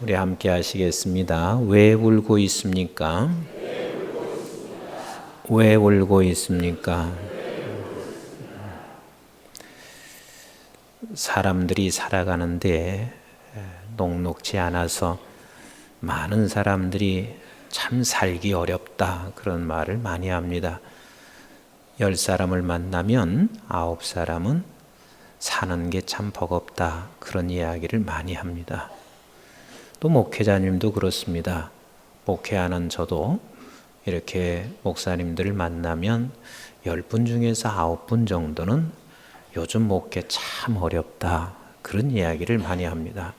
우리 함께 하시겠습니다. 왜 울고 있습니까? 왜 울고 있습니까? 사람들이 살아가는데 녹록지 않아서 많은 사람들이 참 살기 어렵다 그런 말을 많이 합니다. 10사람을 만나면 9사람은 사는 게 참 버겁다 그런 이야기를 많이 합니다. 또 목회자님도 그렇습니다. 목회하는 저도 이렇게 목사님들을 만나면 10분 중에서 9분 정도는 요즘 목회 참 어렵다 그런 이야기를 많이 합니다.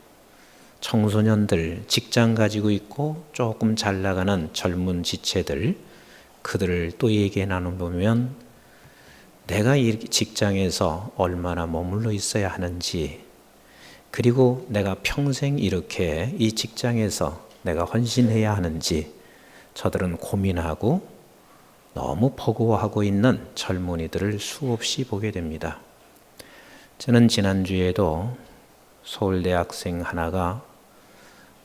청소년들 직장 가지고 있고 조금 잘 나가는 젊은 지체들 그들을 또 얘기 나눠보면 내가 이 직장에서 얼마나 머물러 있어야 하는지 그리고 내가 평생 이렇게 이 직장에서 내가 헌신해야 하는지 저들은 고민하고 너무 버거워하고 있는 젊은이들을 수없이 보게 됩니다. 저는 지난주에도 서울대 학생 하나가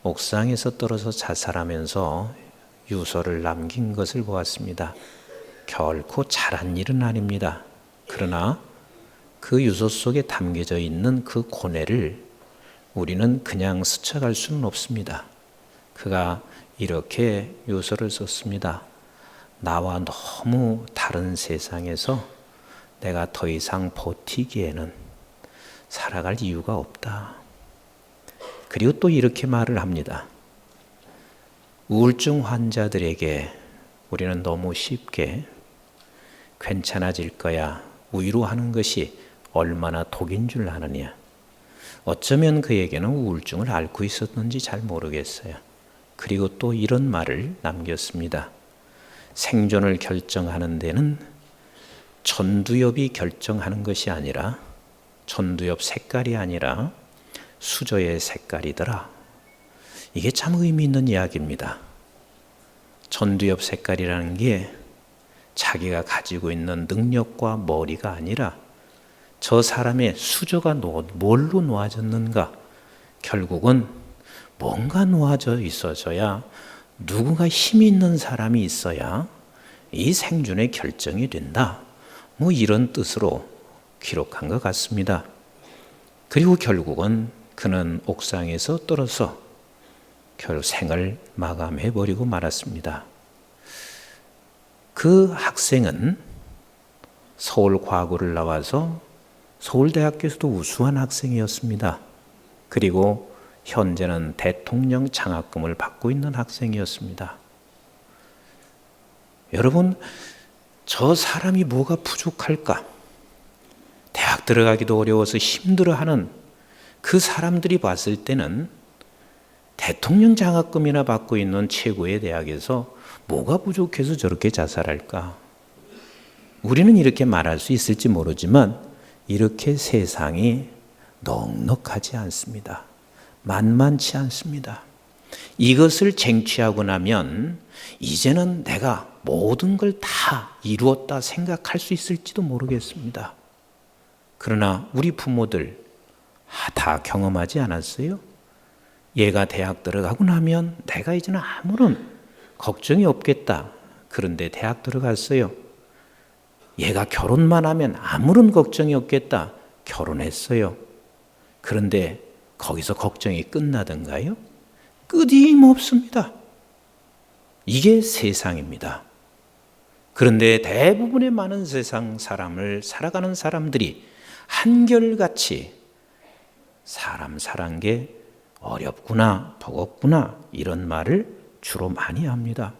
옥상에서 떨어져 자살하면서 유서를 남긴 것을 보았습니다. 결코 잘한 일은 아닙니다. 그러나 그 유서 속에 담겨져 있는 그 고뇌를 우리는 그냥 스쳐갈 수는 없습니다. 그가 이렇게 유서를 썼습니다. 나와 너무 다른 세상에서 내가 더 이상 버티기에는 살아갈 이유가 없다. 그리고 또 이렇게 말을 합니다. 우울증 환자들에게 우리는 너무 쉽게 괜찮아질 거야 위로하는 것이 얼마나 독인 줄 아느냐. 어쩌면 그에게는 우울증을 앓고 있었는지 잘 모르겠어요. 그리고 또 이런 말을 남겼습니다. 생존을 결정하는 데는 전두엽이 결정하는 것이 아니라 전두엽 색깔이 아니라 수저의 색깔이더라. 이게 참 의미 있는 이야기입니다. 전두엽 색깔이라는 게 자기가 가지고 있는 능력과 머리가 아니라 저 사람의 수저가 뭘로 놓아졌는가? 결국은 뭔가 놓아져 있어져야 누군가 힘 있는 사람이 있어야 이 생존의 결정이 된다. 뭐 이런 뜻으로 기록한 것 같습니다. 그리고 결국은 그는 옥상에서 떨어져 결국 생을 마감해버리고 말았습니다. 그 학생은 서울과구를 나와서 서울대학교에서도 우수한 학생이었습니다. 그리고 현재는 대통령 장학금을 받고 있는 학생이었습니다. 여러분, 저 사람이 뭐가 부족할까? 대학 들어가기도 어려워서 힘들어하는 그 사람들이 봤을 때는 대통령 장학금이나 받고 있는 최고의 대학에서 뭐가 부족해서 저렇게 자살할까? 우리는 이렇게 말할 수 있을지 모르지만 이렇게 세상이 넉넉하지 않습니다. 만만치 않습니다. 이것을 쟁취하고 나면 이제는 내가 모든 걸 다 이루었다 생각할 수 있을지도 모르겠습니다. 그러나 우리 부모들 다 경험하지 않았어요? 얘가 대학 들어가고 나면 내가 이제는 아무런 걱정이 없겠다. 그런데 대학 들어갔어요. 얘가 결혼만 하면 아무런 걱정이 없겠다. 결혼했어요. 그런데 거기서 걱정이 끝나던가요? 끊임없습니다. 이게 세상입니다. 그런데 대부분의 많은 세상 사람을 살아가는 사람들이 한결같이 사람 사는 게 어렵구나, 버겁구나 이런 말을 주로 많이 합니다.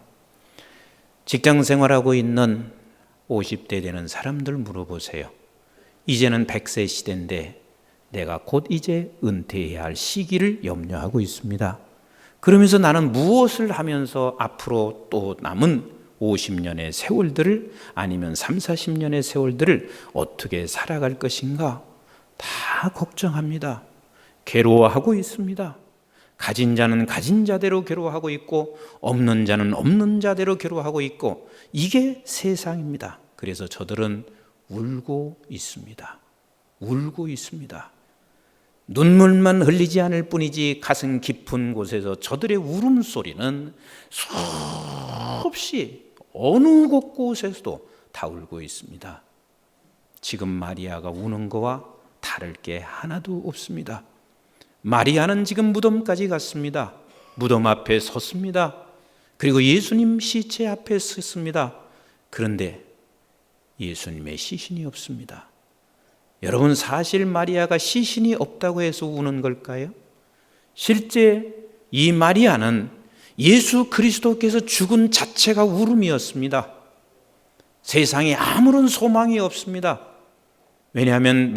직장 생활하고 있는 50대 되는 사람들 물어보세요. 이제는 100세 시대인데 내가 곧 이제 은퇴해야 할 시기를 염려하고 있습니다. 그러면서 나는 무엇을 하면서 앞으로 또 남은 50년의 세월들을 아니면 30, 40년의 세월들을 어떻게 살아갈 것인가 다 걱정합니다. 괴로워하고 있습니다. 가진 자는 가진 자대로 괴로워하고 있고 없는 자는 없는 자대로 괴로워하고 있고 이게 세상입니다. 그래서 저들은 울고 있습니다. 울고 있습니다. 눈물만 흘리지 않을 뿐이지 가슴 깊은 곳에서 저들의 울음소리는 수없이 어느 곳곳에서도 다 울고 있습니다. 지금 마리아가 우는 거와 다를 게 하나도 없습니다. 마리아는 지금 무덤까지 갔습니다. 무덤 앞에 섰습니다. 그리고 예수님 시체 앞에 섰습니다. 그런데 예수님의 시신이 없습니다. 여러분, 사실 마리아가 시신이 없다고 해서 우는 걸까요? 실제 이 마리아는 예수 그리스도께서 죽은 자체가 울음이었습니다. 세상에 아무런 소망이 없습니다. 왜냐하면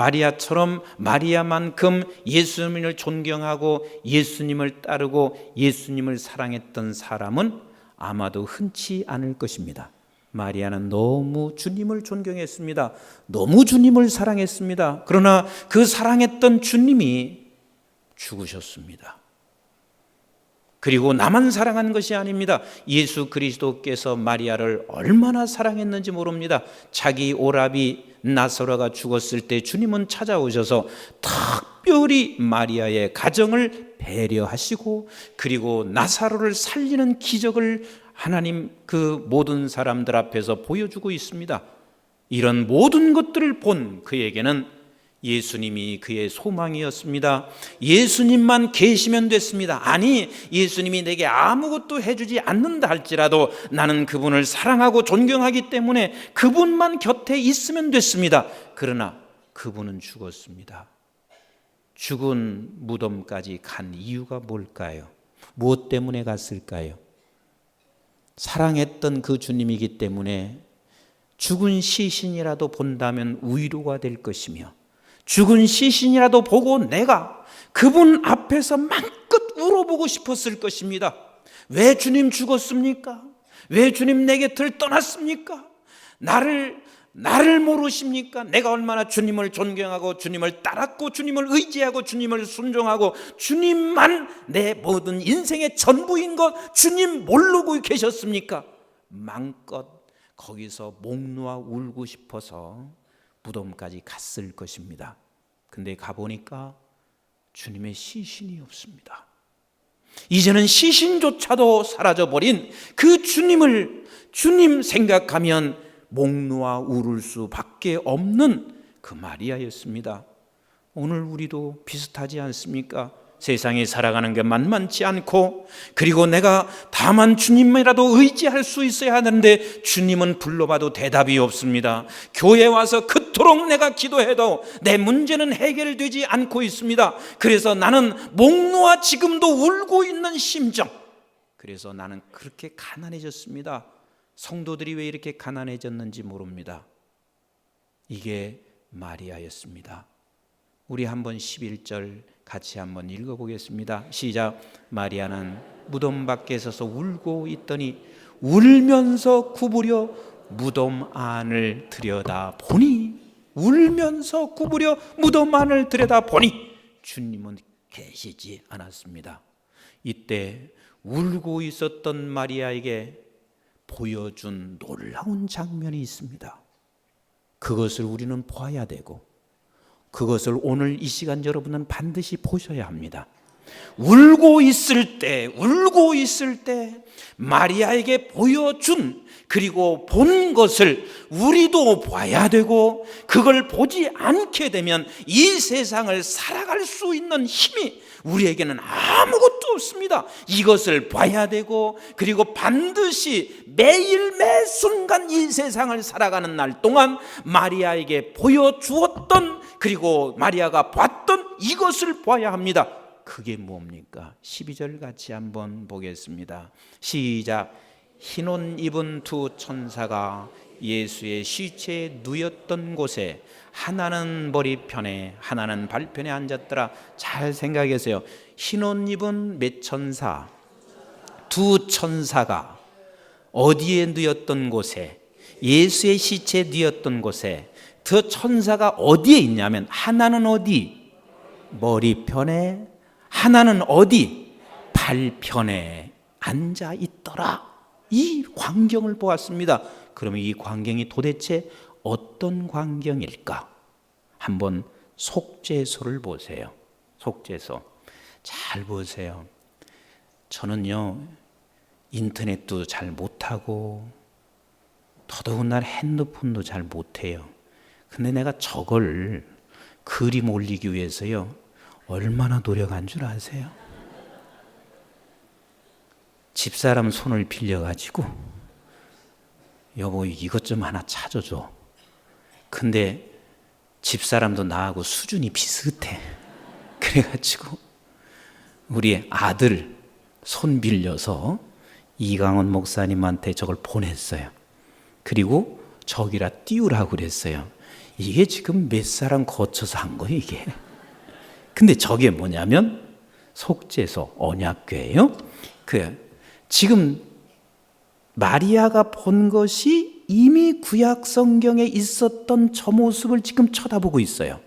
마리아만큼 예수님을 존경하고 예수님을 따르고 예수님을 사랑했던 사람은 아마도 흔치 않을 것입니다. 마리아는 너무 주님을 존경했습니다. 너무 주님을 사랑했습니다. 그러나 그 사랑했던 주님이 죽으셨습니다. 그리고 나만 사랑한 것이 아닙니다. 예수 그리스도께서 마리아를 얼마나 사랑했는지 모릅니다. 자기 오라비 나사로가 죽었을 때 주님은 찾아오셔서 특별히 마리아의 가정을 배려하시고 그리고 나사로를 살리는 기적을 하나님 그 모든 사람들 앞에서 보여주고 있습니다. 이런 모든 것들을 본 그에게는 예수님이 그의 소망이었습니다. 예수님만 계시면 됐습니다. 아니, 예수님이 내게 아무것도 해주지 않는다 할지라도 나는 그분을 사랑하고 존경하기 때문에 그분만 곁에 있으면 됐습니다. 그러나 그분은 죽었습니다. 죽은 무덤까지 간 이유가 뭘까요? 무엇 때문에 갔을까요? 사랑했던 그 주님이기 때문에 죽은 시신이라도 본다면 위로가 될 것이며 죽은 시신이라도 보고 내가 그분 앞에서 마음껏 울어보고 싶었을 것입니다. 왜 주님 죽었습니까? 왜 주님 내 곁을 떠났습니까? 나를 모르십니까? 내가 얼마나 주님을 존경하고 주님을 따랐고 주님을 의지하고 주님을 순종하고 주님만 내 모든 인생의 전부인 것 주님 모르고 계셨습니까? 마음껏 거기서 목 놓아 울고 싶어서 무덤까지 갔을 것입니다. 근데 가보니까 주님의 시신이 없습니다. 이제는 시신조차도 사라져버린 그 주님 생각하면 목 놓아 울을 수밖에 없는 그 마리아였습니다. 오늘 우리도 비슷하지 않습니까? 세상에 살아가는 게 만만치 않고 그리고 내가 다만 주님이라도 의지할 수 있어야 하는데 주님은 불러봐도 대답이 없습니다. 교회 와서 그토록 내가 기도해도 내 문제는 해결되지 않고 있습니다. 그래서 나는 목 놓아 지금도 울고 있는 심정. 그래서 나는 그렇게 가난해졌습니다. 성도들이 왜 이렇게 가난해졌는지 모릅니다. 이게 마리아였습니다. 우리 한번 11절 같이 한번 읽어보겠습니다. 시작. 마리아는 무덤 밖에 서서 울고 있더니 울면서 구부려 무덤 안을 들여다보니 주님은 계시지 않았습니다. 이때 울고 있었던 마리아에게 보여준 놀라운 장면이 있습니다. 그것을 우리는 봐야 되고 그것을 오늘 이 시간 여러분은 반드시 보셔야 합니다. 울고 있을 때 마리아에게 보여준 그리고 본 것을 우리도 봐야 되고 그걸 보지 않게 되면 이 세상을 살아갈 수 있는 힘이 우리에게는 아무것도 없습니다. 이것을 봐야 되고 그리고 반드시 매일 매 순간 이 세상을 살아가는 날 동안 마리아에게 보여주었던 그리고 마리아가 봤던 이것을 봐야 합니다. 그게 뭡니까? 12절 같이 한번 보겠습니다. 시작. 흰옷 입은 두 천사가 예수의 시체에 누였던 곳에 하나는 머리편에 하나는 발편에 앉았더라. 잘 생각하세요. 흰옷 입은 몇 천사? 두 천사가 어디에 누였던 곳에? 예수의 시체에 누였던 곳에 그 천사가 어디에 있냐면 하나는 어디? 머리편에, 하나는 어디? 발편에 앉아 있더라. 이 광경을 보았습니다. 그러면 이 광경이 도대체 어떤 광경일까? 한번 속죄소를 보세요. 속죄소. 잘 보세요. 저는요, 인터넷도 잘 못하고 더더군다나 핸드폰도 잘 못해요. 근데 내가 저걸 그림 올리기 위해서요, 얼마나 노력한 줄 아세요? 집사람 손을 빌려가지고 여보 이것 좀 하나 찾아줘. 근데 집사람도 나하고 수준이 비슷해. 그래가지고 우리 아들 손 빌려서 이강원 목사님한테 저걸 보냈어요. 그리고 저기라 띄우라고 그랬어요. 이게 지금 몇 사람 거쳐서 한 거예요 이게. 근데 저게 뭐냐면 속죄소 언약궤예요. 지금 마리아가 본 것이 이미 구약 성경에 있었던 저 모습을 지금 쳐다보고 있어요.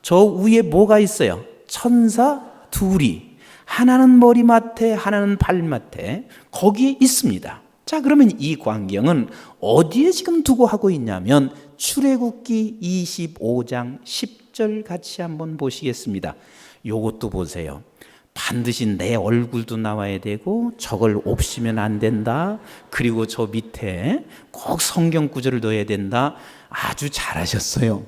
저 위에 뭐가 있어요? 천사 둘이, 하나는 머리맡에 하나는 발맡에 거기에 있습니다. 자, 그러면 이 광경은 어디에 지금 두고 하고 있냐면 출애굽기 25장 10절 같이 한번 보시겠습니다. 요것도 보세요. 반드시 내 얼굴도 나와야 되고 저걸 없이면 안 된다. 그리고 저 밑에 꼭 성경 구절을 넣어야 된다. 아주 잘하셨어요.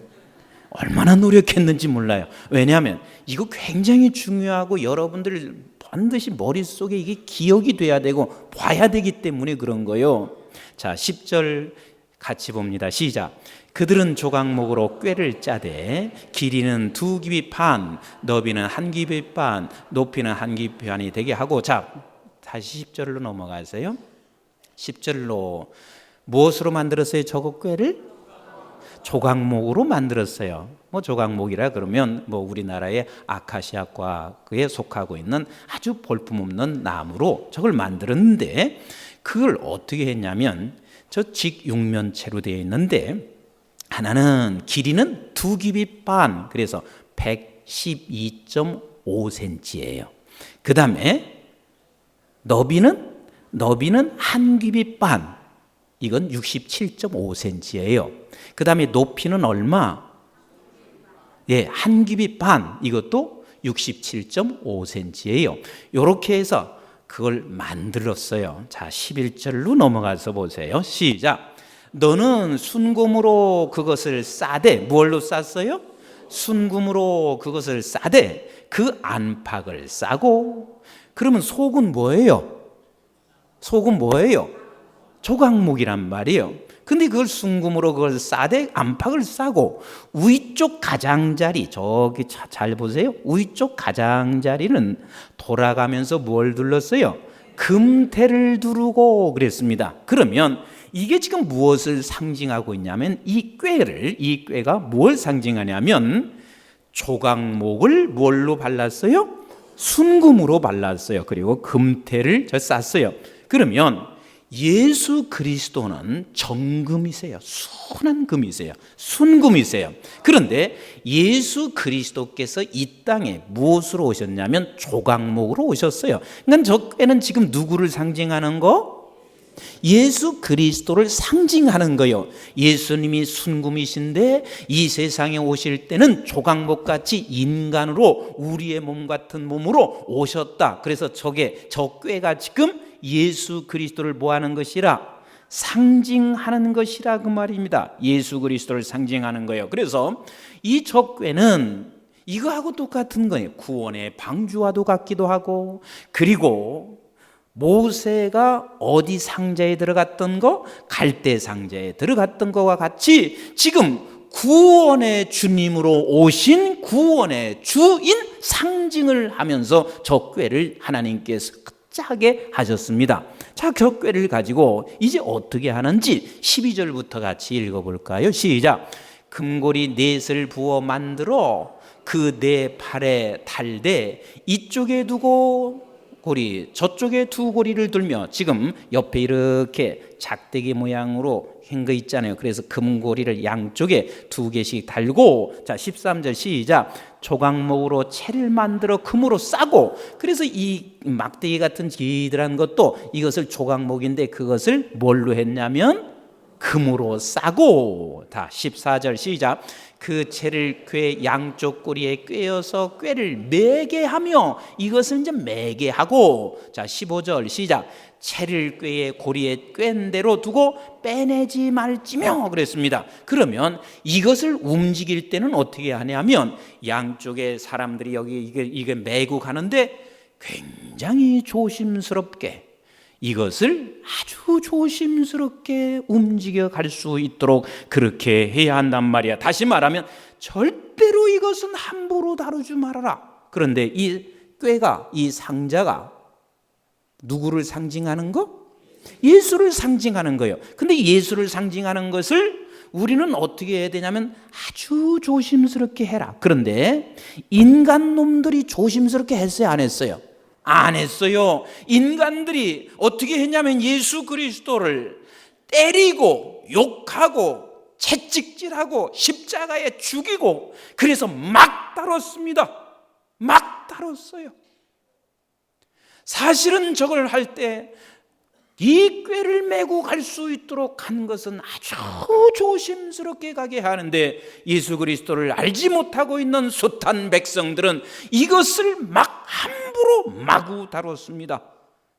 얼마나 노력했는지 몰라요. 왜냐하면 이거 굉장히 중요하고 여러분들 반드시 머릿속에 이게 기억이 돼야 되고 봐야 되기 때문에 그런 거예요. 자, 10절 같이 봅니다. 시작. 그들은 조각목으로 꾀를 짜되 길이는 2규빗 반, 너비는 1규빗 반, 높이는 1규빗 반이 되게 하고. 자, 다시 10절로 넘어가세요. 10절로 무엇으로 만들었어요? 저거 꾀를? 조각목으로 만들었어요. 뭐 조각목이라 그러면 뭐 우리나라의 아카시아과에 속하고 있는 아주 볼품없는 나무로 저걸 만들었는데, 그걸 어떻게 했냐면 저 직육면체로 되어 있는데 하나는 길이는 2규빗 반, 그래서 112.5cm예요. 그 다음에 너비는 1규빗 반, 이건 67.5cm예요. 그 다음에 높이는 얼마? 1규빗 반, 이것도 67.5cm예요. 이렇게 해서 그걸 만들었어요. 자, 11절로 넘어가서 보세요. 시작. 너는 순금으로 그것을 싸되, 뭘로 쌌어요? 순금으로 그것을 싸되 그 안팎을 싸고. 그러면 속은 뭐예요? 속은 뭐예요? 조각목이란 말이에요. 근데 그걸 순금으로 그걸 싸되 안팎을 싸고, 위쪽 가장자리, 저기 잘 보세요. 위쪽 가장자리는 돌아가면서 뭘 둘렀어요? 금태를 두르고 그랬습니다. 그러면 이게 지금 무엇을 상징하고 있냐면 이 꾀가 뭘 상징하냐면 조각목을 뭘로 발랐어요? 순금으로 발랐어요. 그리고 금태를 쌌어요. 그러면 예수 그리스도는 정금이세요. 순한 금이세요. 순금이세요. 그런데 예수 그리스도께서 이 땅에 무엇으로 오셨냐면 조각목으로 오셨어요. 그러니까 저 꾀는 지금 누구를 상징하는 거? 예수 그리스도를 상징하는 거예요. 예수님이 순금이신데 이 세상에 오실 때는 조각목같이 인간으로 우리의 몸 같은 몸으로 오셨다. 그래서 저 꾀가 지금 예수 그리스도를 뭐하는 것이라? 상징하는 것이라 그 말입니다. 예수 그리스도를 상징하는 거예요. 그래서 이 젓궤는 이거하고 똑같은 거예요. 구원의 방주와도 같기도 하고, 그리고 모세가 어디 상자에 들어갔던 거? 갈대 상자에 들어갔던 거와 같이 지금 구원의 주님으로 오신 구원의 주인 상징을 하면서 젓궤를 하나님께서 짜게 하셨습니다. 자, 젓궤를 가지고 이제 어떻게 하는지 12절부터 같이 읽어볼까요? 시작. 금고리 넷을 부어 만들어 그 네 팔에 달되 이쪽에 두고 고리, 저쪽에 두 고리를 들며, 지금 옆에 이렇게 작대기 모양으로 한 거 있잖아요. 그래서 금고리를 양쪽에 2개씩 달고, 자 13절 시작. 조각목으로 채를 만들어 금으로 싸고. 그래서 이 막대기 같은 기들한 것도 이것을 조각목인데 그것을 뭘로 했냐면 금으로 싸고, 다 14절 시작. 그 채를 궤 양쪽 꼬리에 꿰어서 꾀를 매게 하며, 이것을 이제 매게 하고, 자 15절 시작. 채를 꾀에 고리에 꿰는 대로 두고 빼내지 말지며 그랬습니다. 그러면 이것을 움직일 때는 어떻게 하냐면, 양쪽에 사람들이 여기 이게 매고 가는데 굉장히 조심스럽게, 이것을 아주 조심스럽게 움직여 갈 수 있도록 그렇게 해야 한단 말이야. 다시 말하면 절대로 이것은 함부로 다루지 말아라. 그런데 이 꾀가, 이 상자가 누구를 상징하는 거? 예수를 상징하는 거예요. 근데 예수를 상징하는 것을 우리는 어떻게 해야 되냐면 아주 조심스럽게 해라. 그런데 인간 놈들이 조심스럽게 했어요, 안 했어요? 안 했어요. 인간들이 어떻게 했냐면 예수 그리스도를 때리고 욕하고 채찍질하고 십자가에 죽이고, 그래서 막 다뤘습니다. 막 다뤘어요. 사실은 저걸 할 때 이 꾀를 메고 갈 수 있도록 한 것은 아주 조심스럽게 가게 하는데, 예수 그리스도를 알지 못하고 있는 숱한 백성들은 이것을 막 함부로 마구 다뤘습니다.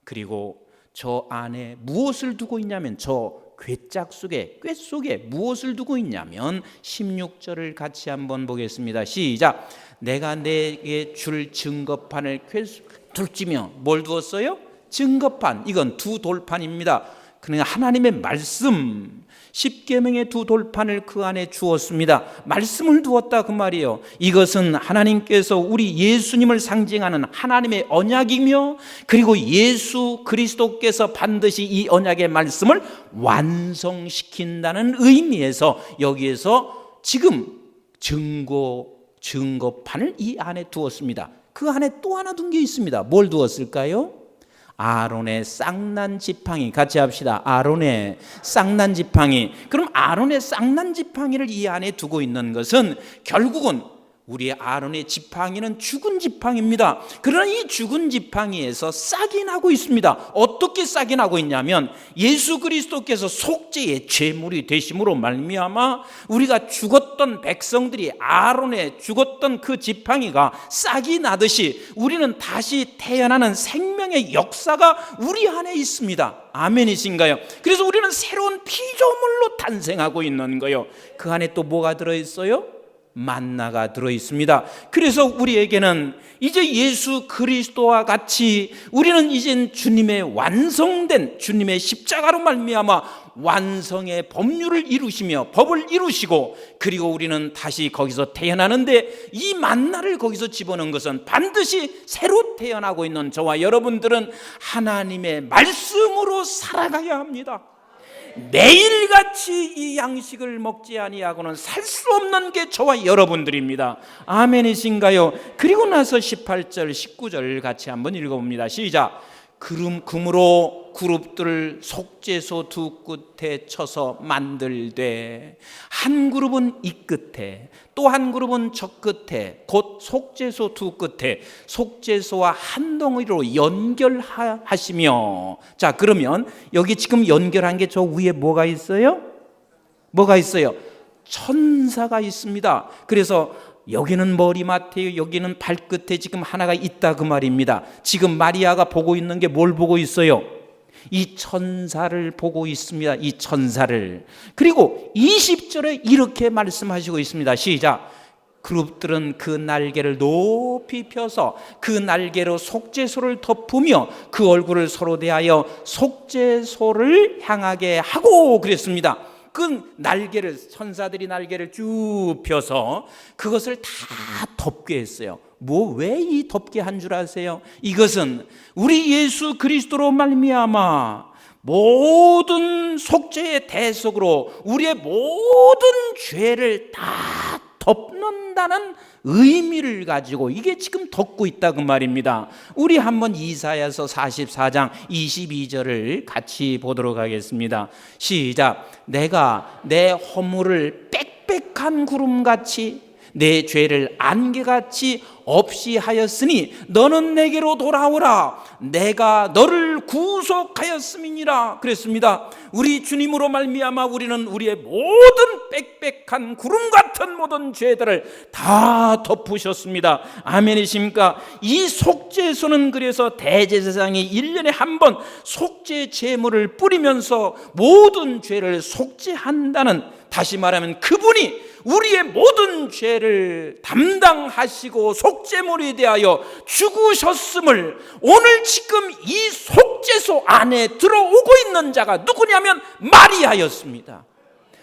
그리고 저 안에 무엇을 두고 있냐면, 저 궤짝 속에, 꾀 속에 무엇을 두고 있냐면 16절을 같이 한번 보겠습니다. 시작. 내가 내게 줄 증거판을 둘지며, 뭘 두었어요? 증거판. 이건 두 돌판입니다. 그러니까 하나님의 말씀, 십계명의 두 돌판을 그 안에 주었습니다. 말씀을 두었다 그 말이에요. 이것은 하나님께서 우리 예수님을 상징하는 하나님의 언약이며, 그리고 예수 그리스도께서 반드시 이 언약의 말씀을 완성시킨다는 의미에서 여기에서 지금 증거판을 이 안에 두었습니다. 그 안에 또 하나 둔 게 있습니다. 뭘 두었을까요? 아론의 쌍난 지팡이. 같이 합시다. 아론의 쌍난 지팡이. 그럼 아론의 쌍난 지팡이를 이 안에 두고 있는 것은 결국은 우리의 아론의 지팡이는 죽은 지팡이입니다. 그러나 이 죽은 지팡이에서 싹이 나고 있습니다. 어떻게 싹이 나고 있냐면, 예수 그리스도께서 속죄의 제물이 되심으로 말미암아 우리가 죽었던 백성들이, 아론의 죽었던 그 지팡이가 싹이 나듯이 우리는 다시 태어나는 생명의 역사가 우리 안에 있습니다. 아멘이신가요? 그래서 우리는 새로운 피조물로 탄생하고 있는 거예요. 그 안에 또 뭐가 들어있어요? 만나가 들어있습니다. 그래서 우리에게는 이제 예수 그리스도와 같이 우리는 이젠 주님의 완성된, 주님의 십자가로 말미암아 완성의 법률을 이루시며 법을 이루시고, 그리고 우리는 다시 거기서 태어나는데, 이 만나를 거기서 집어넣은 것은 반드시 새로 태어나고 있는 저와 여러분들은 하나님의 말씀으로 살아가야 합니다. 매일같이 이 양식을 먹지 아니하고는 살 수 없는 게 저와 여러분들입니다. 아멘이신가요? 그리고 나서 18절 19절 같이 한번 읽어봅니다. 시작. 금으로 그룹들을 속죄소 두 끝에 쳐서 만들되, 한 그룹은 이 끝에, 또 한 그룹은 저 끝에, 곧 속죄소 두 끝에, 속죄소와 한 덩어리로 연결하시며. 자, 그러면 여기 지금 연결한 게 저 위에 뭐가 있어요? 뭐가 있어요? 천사가 있습니다. 그래서 여기는 머리맡에, 여기는 발끝에 지금 하나가 있다 그 말입니다. 지금 마리아가 보고 있는 게 뭘 보고 있어요? 이 천사를 보고 있습니다. 이 천사를. 그리고 20절에 이렇게 말씀하시고 있습니다. 시작. 그룹들은 그 날개를 높이 펴서 그 날개로 속죄소를 덮으며 그 얼굴을 서로 대하여 속죄소를 향하게 하고 그랬습니다. 그 날개를, 천사들이 날개를 쭉 펴서 그것을 다 덮게 했어요. 왜 이 덮게 한 줄 아세요? 이것은 우리 예수 그리스도로 말미암아 모든 속죄의 대속으로 우리의 모든 죄를 다 덮는다는 의미를 가지고 이게 지금 덮고 있다 그 말입니다. 우리 한번 이사야서 44장 22절을 같이 보도록 하겠습니다. 시작. 내가 내 허물을 빽빽한 구름같이 내 죄를 안개같이 없이 하였으니 너는 내게로 돌아오라. 내가 너를 구속하였음이니라 그랬습니다. 우리 주님으로 말미암아 우리는 우리의 모든 빽빽한 구름 같은 모든 죄들을 다 덮으셨습니다. 아멘이십니까? 이 속죄소는 그래서 대제사장이 1년에 한 번 속죄 제물을 뿌리면서 모든 죄를 속죄한다는, 다시 말하면 그분이 우리의 모든 죄를 담당하시고 속죄물에 대하여 죽으셨음을 오늘 지금 이 속죄소 안에 들어오고 있는 자가 누구냐면 마리아였습니다.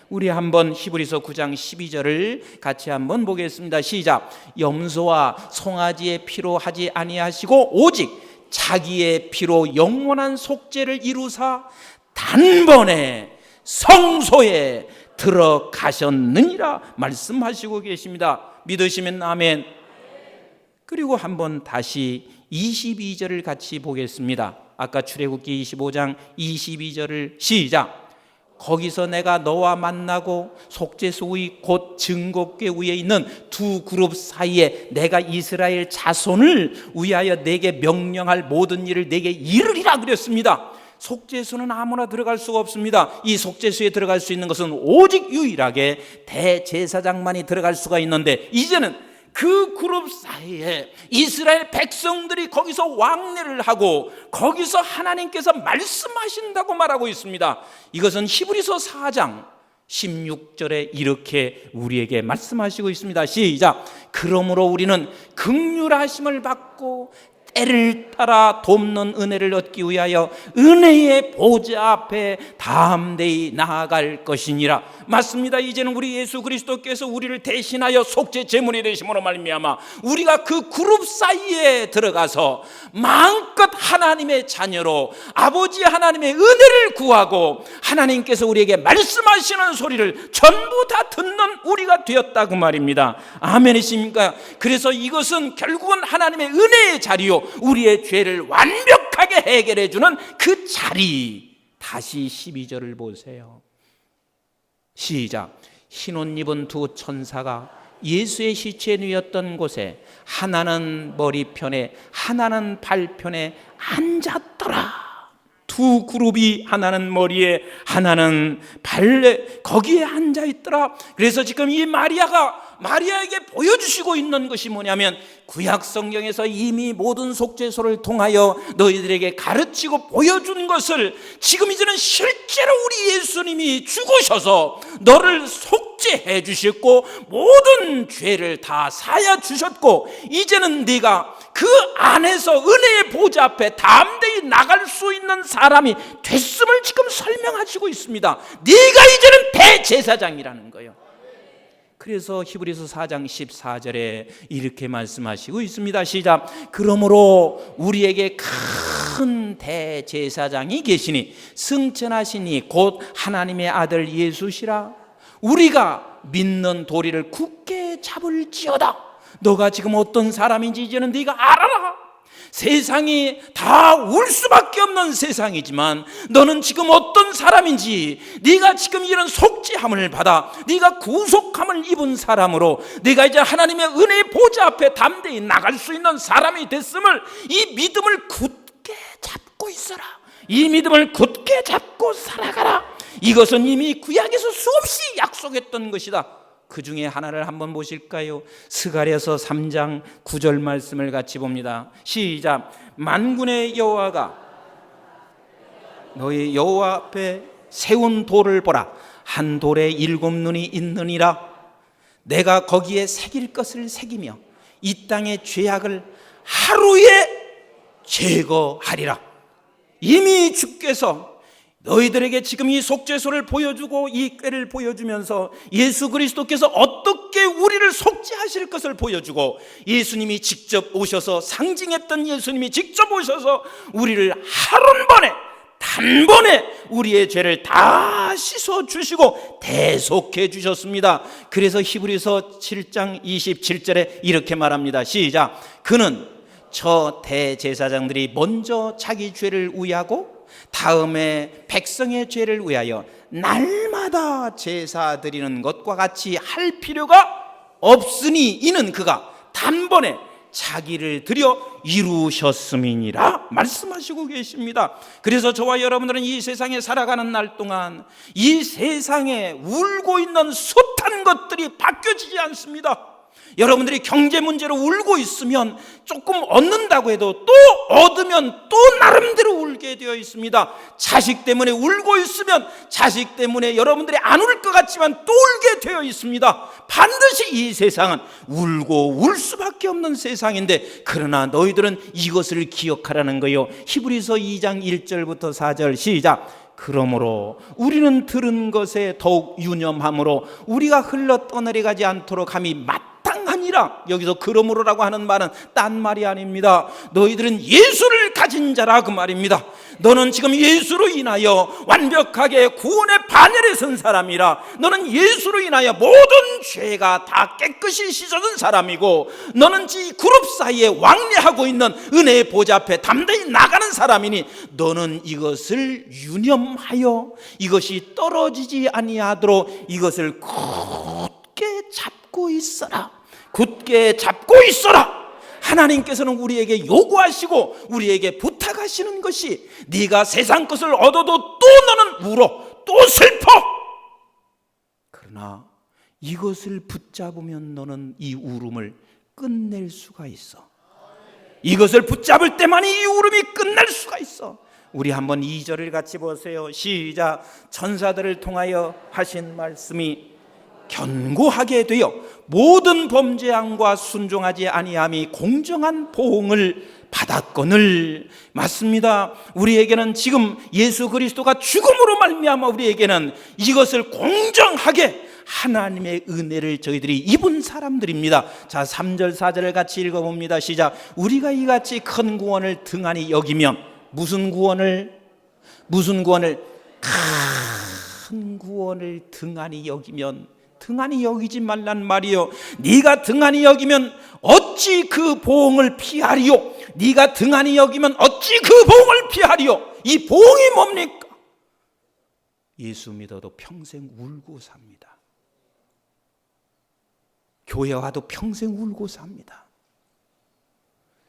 우리 한번 히브리서 9장 12절을 같이 한번 보겠습니다. 시작. 염소와 송아지의 피로 하지 아니하시고 오직 자기의 피로 영원한 속죄를 이루사 단번에 성소에 들어가셨느니라 말씀하시고 계십니다. 믿으시면 아멘. 그리고 한번 다시 22절을 같이 보겠습니다. 아까 출애굽기 25장 22절을 시작. 거기서 내가 너와 만나고 속죄소의 곧 증거궤 위에 있는 두 그룹 사이에 내가 이스라엘 자손을 위하여 내게 명령할 모든 일을 내게 이르리라 그랬습니다. 속죄소는 아무나 들어갈 수가 없습니다. 이 속죄소에 들어갈 수 있는 것은 오직 유일하게 대제사장만이 들어갈 수가 있는데, 이제는 그 그룹 사이에 이스라엘 백성들이 거기서 왕래를 하고 거기서 하나님께서 말씀하신다고 말하고 있습니다. 이것은 히브리서 4장 16절에 이렇게 우리에게 말씀하시고 있습니다. 시작. 그러므로 우리는 긍휼하심을 받고 때를 따라 돕는 은혜를 얻기 위하여 은혜의 보좌 앞에 담대히 나아갈 것이니라. 맞습니다. 이제는 우리 예수 그리스도께서 우리를 대신하여 속죄 제물이 되심으로 말미암아 우리가 그 그룹 사이에 들어가서 마음껏 하나님의 자녀로 아버지 하나님의 은혜를 구하고 하나님께서 우리에게 말씀하시는 소리를 전부 다 듣는 우리가 되었다고 말입니다. 아멘이십니까? 그래서 이것은 결국은 하나님의 은혜의 자리요, 우리의 죄를 완벽하게 해결해 주는 그 자리. 다시 12절을 보세요. 시작. 흰옷 입은 두 천사가 예수의 시체에 누였던 곳에 하나는 머리편에 하나는 발편에 앉았더라. 두 그룹이 하나는 머리에 하나는 발에 거기에 앉아있더라. 그래서 지금 이 마리아에게 보여주시고 있는 것이 뭐냐면, 구약 성경에서 이미 모든 속죄소를 통하여 너희들에게 가르치고 보여준 것을 지금 이제는 실제로 우리 예수님이 죽으셔서 너를 속죄해 주셨고 모든 죄를 다 사여 주셨고, 이제는 네가 그 안에서 은혜의 보좌 앞에 담대히 나갈 수 있는 사람이 됐음을 지금 설명하시고 있습니다. 네가 이제는 대제사장이라는 거예요. 그래서 히브리서 4장 14절에 이렇게 말씀하시고 있습니다. 시작. 그러므로 우리에게 큰 대제사장이 계시니 승천하시니 곧 하나님의 아들 예수시라. 우리가 믿는 도리를 굳게 잡을지어다. 너가 지금 어떤 사람인지 이제는 네가 알아라. 세상이 다 울 수밖에 없는 세상이지만 너는 지금 어떤 사람인지, 네가 지금 이런 속죄함을 받아 네가 구속함을 입은 사람으로 네가 이제 하나님의 은혜의 보좌 앞에 담대히 나갈 수 있는 사람이 됐음을, 이 믿음을 굳게 잡고 있어라. 이 믿음을 굳게 잡고 살아가라. 이것은 이미 구약에서 수없이 약속했던 것이다. 그 중에 하나를 한번 보실까요? 스가랴서 3장 9절 말씀을 같이 봅니다. 시작. 만군의 여호와가 너희 여호와 앞에 세운 돌을 보라. 한 돌에 7눈이 있느니라. 내가 거기에 새길 것을 새기며 이 땅의 죄악을 하루에 제거하리라. 이미 주께서 너희들에게 지금 이 속죄소를 보여주고 이 궤를 보여주면서 예수 그리스도께서 어떻게 우리를 속죄하실 것을 보여주고, 예수님이 직접 오셔서, 상징했던 예수님이 직접 오셔서 우리를 단번에 우리의 죄를 다 씻어주시고 대속해 주셨습니다. 그래서 히브리서 7장 27절에 이렇게 말합니다. 시작. 그는 저 대제사장들이 먼저 자기 죄를 위하고 다음에 백성의 죄를 위하여 날마다 제사 드리는 것과 같이 할 필요가 없으니, 이는 그가 단번에 자기를 들여 이루셨음이니라 말씀하시고 계십니다. 그래서 저와 여러분들은 이 세상에 살아가는 날 동안 이 세상에 울고 있는 숱한 것들이 바뀌어지지 않습니다. 여러분들이 경제 문제로 울고 있으면 조금 얻는다고 해도 또 얻으면 또 나름대로 울게 되어 있습니다. 자식 때문에 울고 있으면 자식 때문에 여러분들이 안 울 것 같지만 또 울게 되어 있습니다. 반드시 이 세상은 울고 울 수밖에 없는 세상인데, 그러나 너희들은 이것을 기억하라는 거예요. 히브리서 2장 1절부터 4절 시작. 그러므로 우리는 들은 것에 더욱 유념함으로 우리가 흘러 떠내려가지 않도록 함이 마땅하니라. 여기서 그러므로라고 하는 말은 딴 말이 아닙니다. 너희들은 예수를 가진 자라 그 말입니다. 너는 지금 예수로 인하여 완벽하게 구원의 반열에 선 사람이라. 너는 예수로 인하여 모든 죄가 다 깨끗이 씻어진 사람이고, 너는 이 그룹 사이에 왕래하고 있는 은혜의 보좌 앞에 담대히 나가는 사람이니 너는 이것을 유념하여 이것이 떨어지지 아니하도록 이것을 굳게 잡고 있어라. 굳게 잡고 있어라. 하나님께서는 우리에게 요구하시고 우리에게 부탁하시는 것이, 네가 세상 것을 얻어도 또 너는 울어, 또 슬퍼. 그러나 이것을 붙잡으면 너는 이 울음을 끝낼 수가 있어. 이것을 붙잡을 때만이 이 울음이 끝날 수가 있어. 우리 한번 2절을 같이 보세요. 시작. 천사들을 통하여 하신 말씀이 견고하게 되어 모든 범죄함과 순종하지 아니함이 공정한 보응을 받았거늘. 맞습니다. 우리에게는 지금 예수 그리스도가 죽음으로 말미암아 우리에게는 이것을 공정하게 하나님의 은혜를 저희들이 입은 사람들입니다. 자, 3절 4절을 같이 읽어봅니다. 시작. 우리가 이같이 큰 구원을 등한히 여기면, 무슨 구원을 큰 구원을 등한히 여기면, 등한히 여기지 말란 말이요. 네가 등한히 여기면 어찌 그 보응을 피하리요? 네가 등한히 여기면 어찌 그 보응을 피하리요? 이 보응이 뭡니까? 예수 믿어도 평생 울고 삽니다. 교회 와도 평생 울고 삽니다.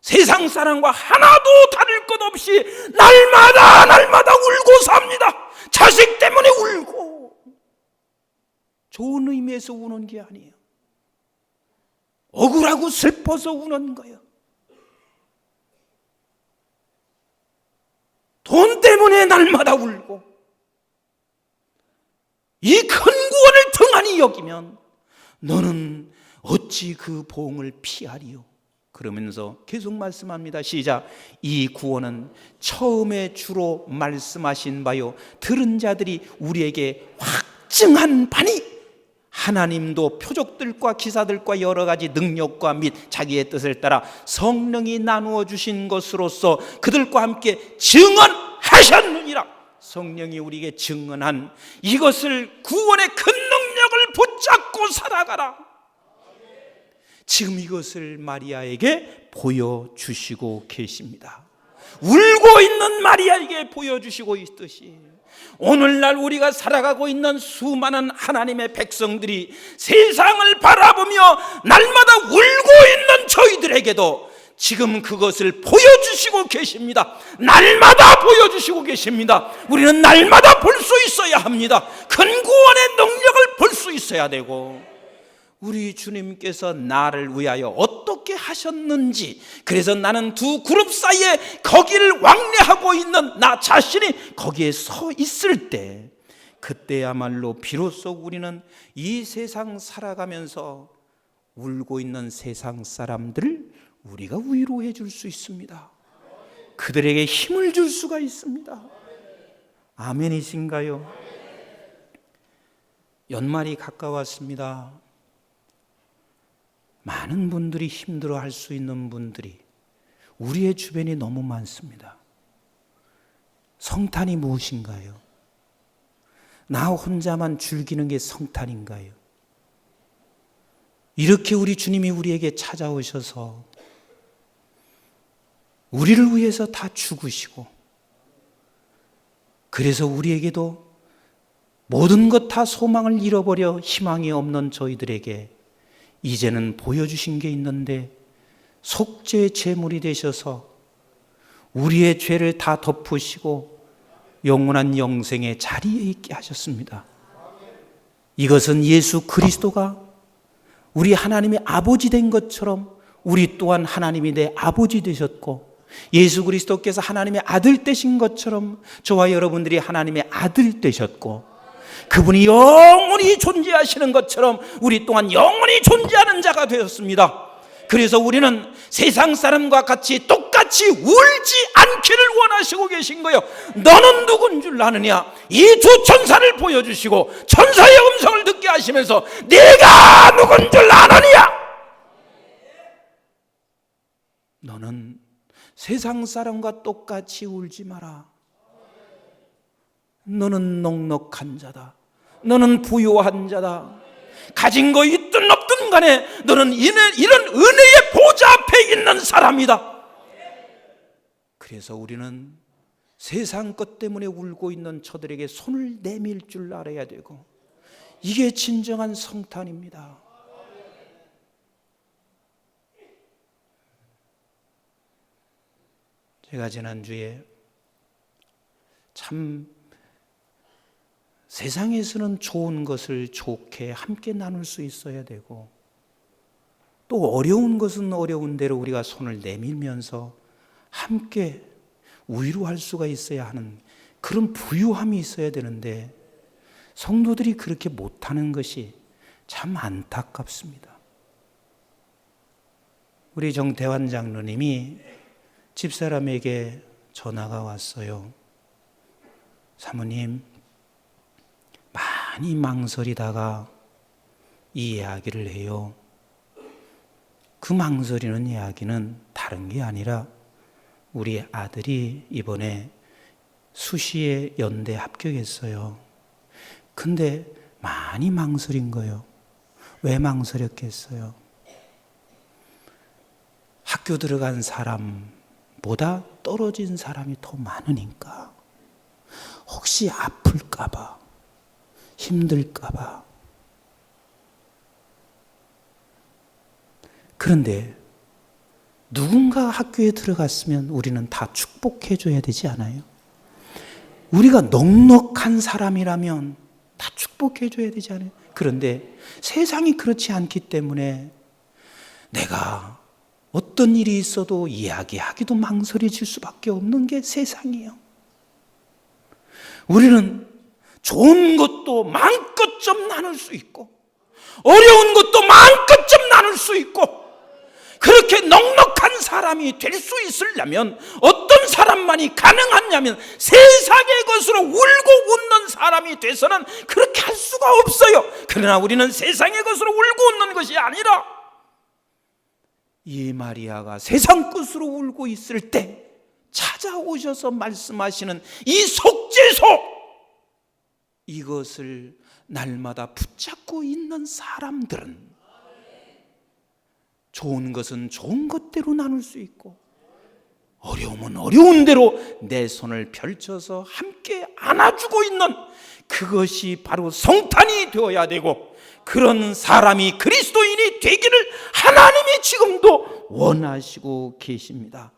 세상 사람과 하나도 다를 것 없이 날마다 울고 삽니다. 자식 때문에 울고. 좋은 의미에서 우는 게 아니에요. 억울하고 슬퍼서 우는 거예요. 돈 때문에 날마다 울고. 이 큰 구원을 등한히 여기면 너는 어찌 그 보응을 피하리요? 그러면서 계속 말씀합니다. 시작. 이 구원은 처음에 주로 말씀하신 바요, 들은 자들이 우리에게 확증한 바니, 하나님도 표적들과 기사들과 여러 가지 능력과 및 자기의 뜻을 따라 성령이 나누어 주신 것으로서 그들과 함께 증언하셨느니라. 성령이 우리에게 증언한 이것을, 구원의 큰 능력을 붙잡고 살아가라. 지금 이것을 마리아에게 보여주시고 계십니다. 울고 있는 마리아에게 보여주시고 있듯이, 오늘날 우리가 살아가고 있는 수많은 하나님의 백성들이 세상을 바라보며 날마다 울고 있는 저희들에게도 지금 그것을 보여주시고 계십니다. 날마다 보여주시고 계십니다. 우리는 날마다 볼 수 있어야 합니다. 큰 구원의 능력을 볼 수 있어야 되고, 우리 주님께서 나를 위하여 어떻게 하셨는지, 그래서 나는 두 그룹 사이에 거기를 왕래하고 있는 나 자신이 거기에 서 있을 때, 그때야말로 비로소 우리는 이 세상 살아가면서 울고 있는 세상 사람들을 우리가 위로해 줄 수 있습니다. 그들에게 힘을 줄 수가 있습니다. 아멘이신가요? 연말이 가까웠습니다. 많은 분들이 힘들어할 수 있는 분들이 우리의 주변에 너무 많습니다. 성탄이 무엇인가요? 나 혼자만 즐기는 게 성탄인가요? 이렇게 우리 주님이 우리에게 찾아오셔서 우리를 위해서 다 죽으시고, 그래서 우리에게도 모든 것 다 소망을 잃어버려 희망이 없는 저희들에게 이제는 보여주신 게 있는데, 속죄 제물이 되셔서 우리의 죄를 다 덮으시고 영원한 영생의 자리에 있게 하셨습니다. 이것은 예수 그리스도가 우리 하나님의 아버지 된 것처럼 우리 또한 하나님이 내 아버지 되셨고, 예수 그리스도께서 하나님의 아들 되신 것처럼 저와 여러분들이 하나님의 아들 되셨고, 그분이 영원히 존재하시는 것처럼 우리 또한 영원히 존재하는 자가 되었습니다. 그래서 우리는 세상 사람과 같이 똑같이 울지 않기를 원하시고 계신 거예요. 너는 누군 줄 아느냐? 이 두 천사를 보여주시고 천사의 음성을 듣게 하시면서 네가 누군 줄 아느냐? 너는 세상 사람과 똑같이 울지 마라. 너는 넉넉한 자다. 너는 부유한 자다. 가진 거 있든 없든 간에 너는 이런 은혜의 보좌 앞에 있는 사람이다. 그래서 우리는 세상 것 때문에 울고 있는 저들에게 손을 내밀 줄 알아야 되고, 이게 진정한 성탄입니다. 제가 지난주에 참 세상에서는 좋은 것을 좋게 함께 나눌 수 있어야 되고, 또 어려운 것은 어려운 대로 우리가 손을 내밀면서 함께 위로할 수가 있어야 하는 그런 부유함이 있어야 되는데, 성도들이 그렇게 못하는 것이 참 안타깝습니다. 우리 정태환 장로님이 집사람에게 전화가 왔어요. 사모님, 많이 망설이다가 이 이야기를 해요. 그 망설이는 이야기는 다른 게 아니라 우리 아들이 이번에 수시에 연대 합격했어요. 근데 많이 망설인 거예요. 왜 망설였겠어요? 학교 들어간 사람보다 떨어진 사람이 더 많으니까. 혹시 아플까봐, 힘들까봐. 그런데 누군가 학교에 들어갔으면 우리는 다 축복해 줘야 되지 않아요? 우리가 넉넉한 사람이라면 다 축복해 줘야 되지 않아요? 그런데 세상이 그렇지 않기 때문에 내가 어떤 일이 있어도 이야기하기도 망설여질 수밖에 없는 게 세상이에요. 우리는 좋은 것도 마음껏 좀 나눌 수 있고, 어려운 것도 마음껏 좀 나눌 수 있고, 그렇게 넉넉한 사람이 될 수 있으려면 어떤 사람만이 가능하냐면 세상의 것으로 울고 웃는 사람이 돼서는 그렇게 할 수가 없어요. 그러나 우리는 세상의 것으로 울고 웃는 것이 아니라 이 마리아가 세상 것으로 울고 있을 때 찾아오셔서 말씀하시는 이 속죄소, 이것을 날마다 붙잡고 있는 사람들은 좋은 것은 좋은 것대로 나눌 수 있고, 어려움은 어려운 대로 내 손을 펼쳐서 함께 안아주고 있는, 그것이 바로 성탄이 되어야 되고, 그런 사람이 그리스도인이 되기를 하나님이 지금도 원하시고 계십니다.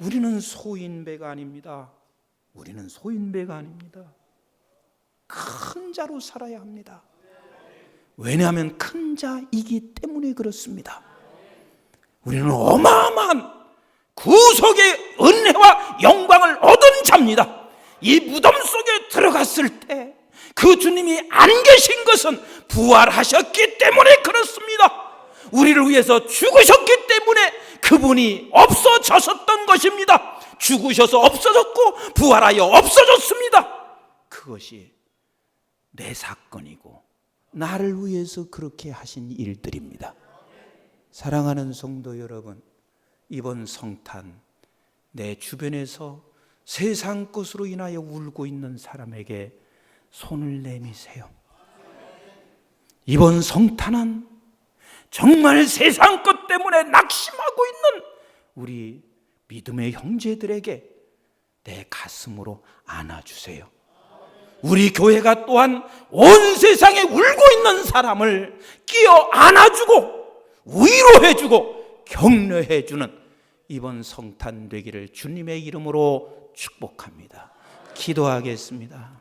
우리는 소인배가 아닙니다. 우리는 소인배가 아닙니다. 큰 자로 살아야 합니다. 왜냐하면 큰 자이기 때문에 그렇습니다. 우리는 어마어마한 구속의 은혜와 영광을 얻은 자입니다. 이 무덤 속에 들어갔을 때 그 주님이 안 계신 것은 부활하셨기 때문에 그렇습니다. 우리를 위해서 죽으셨기 때문에 그분이 없어졌었던 것입니다. 죽으셔서 없어졌고 부활하여 없어졌습니다. 그것이 내 사건이고 나를 위해서 그렇게 하신 일들입니다. 사랑하는 성도 여러분, 이번 성탄 내 주변에서 세상 것으로 인하여 울고 있는 사람에게 손을 내미세요. 이번 성탄은 정말 세상 것 때문에 낙심하고 있는 우리 믿음의 형제들에게 내 가슴으로 안아주세요. 우리 교회가 또한 온 세상에 울고 있는 사람을 끼어 안아주고 위로해주고 격려해 주는 이번 성탄 되기를 주님의 이름으로 축복합니다. 기도하겠습니다.